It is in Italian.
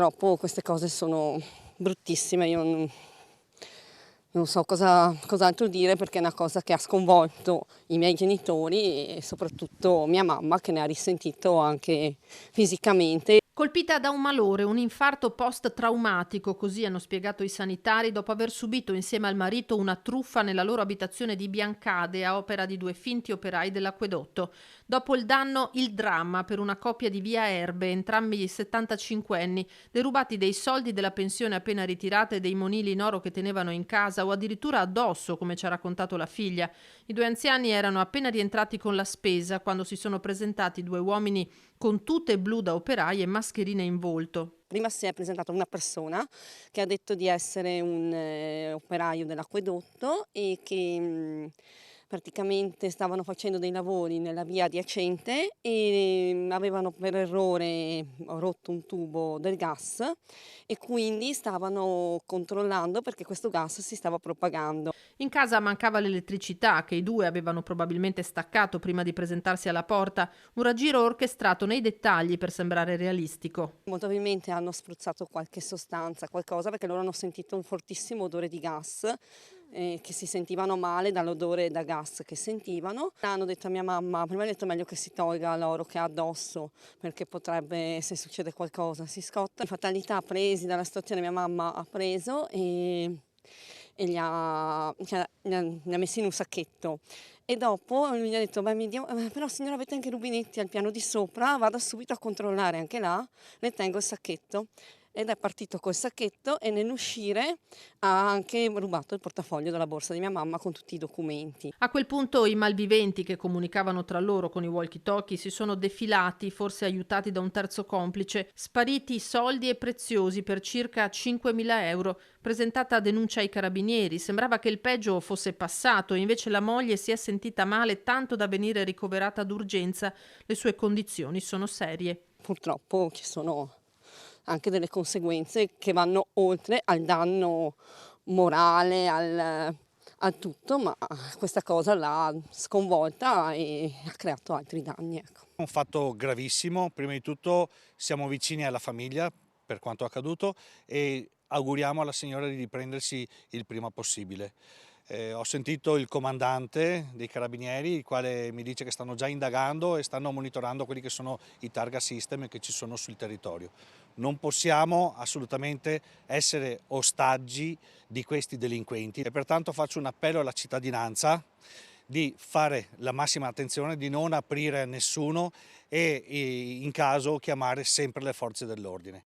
Purtroppo queste cose sono bruttissime, io non so cos'altro dire, perché è una cosa che ha sconvolto i miei genitori e soprattutto mia mamma, che ne ha risentito anche fisicamente. Colpita da un malore, un infarto post-traumatico, così hanno spiegato i sanitari, dopo aver subito insieme al marito una truffa nella loro abitazione di Biancade a opera di 2 finti operai dell'acquedotto. Dopo il danno, il dramma per una coppia di Via Erbe, entrambi 75enni, derubati dei soldi della pensione appena ritirata e dei monili in oro che tenevano in casa o addirittura addosso, come ci ha raccontato la figlia. I 2 anziani erano appena rientrati con la spesa quando si sono presentati 2 uomini con tute blu da operai e mascherine in volto. Prima si è presentata una persona che ha detto di essere un operaio dell'acquedotto e che praticamente stavano facendo dei lavori nella via adiacente e avevano per errore rotto un tubo del gas e quindi stavano controllando perché questo gas si stava propagando. In casa mancava l'elettricità che i 2 avevano probabilmente staccato prima di presentarsi alla porta, un raggiro orchestrato nei dettagli per sembrare realistico. Molto probabilmente hanno spruzzato qualche sostanza, qualcosa, perché loro hanno sentito un fortissimo odore di gas, che si sentivano male dall'odore da gas che sentivano. Hanno detto a mia mamma, prima ha detto meglio che si tolga l'oro che ha addosso, perché potrebbe, se succede qualcosa, si scotta. Fatalità presi dalla situazione, mia mamma ha preso e li ha messi in un sacchetto. E dopo mi ha detto, beh, però signora avete anche i rubinetti al piano di sopra, vado subito a controllare anche là, le tengo il sacchetto. Ed è partito col sacchetto e nell'uscire ha anche rubato il portafoglio dalla borsa di mia mamma con tutti i documenti. A quel punto i malviventi che comunicavano tra loro con i walkie-talkie si sono defilati, forse aiutati da un terzo complice, spariti soldi e preziosi per circa 5.000 euro. Presentata denuncia ai carabinieri, sembrava che il peggio fosse passato e invece la moglie si è sentita male tanto da venire ricoverata d'urgenza. Le sue condizioni sono serie. Purtroppo ci sono anche delle conseguenze che vanno oltre al danno morale, al tutto, ma questa cosa l'ha sconvolta e ha creato altri danni, ecco. Un fatto gravissimo, prima di tutto siamo vicini alla famiglia per quanto accaduto e auguriamo alla signora di riprendersi il prima possibile. Ho sentito il comandante dei carabinieri, il quale mi dice che stanno già indagando e stanno monitorando quelli che sono i targa system che ci sono sul territorio. Non possiamo assolutamente essere ostaggi di questi delinquenti e pertanto faccio un appello alla cittadinanza di fare la massima attenzione, di non aprire a nessuno e in caso chiamare sempre le forze dell'ordine.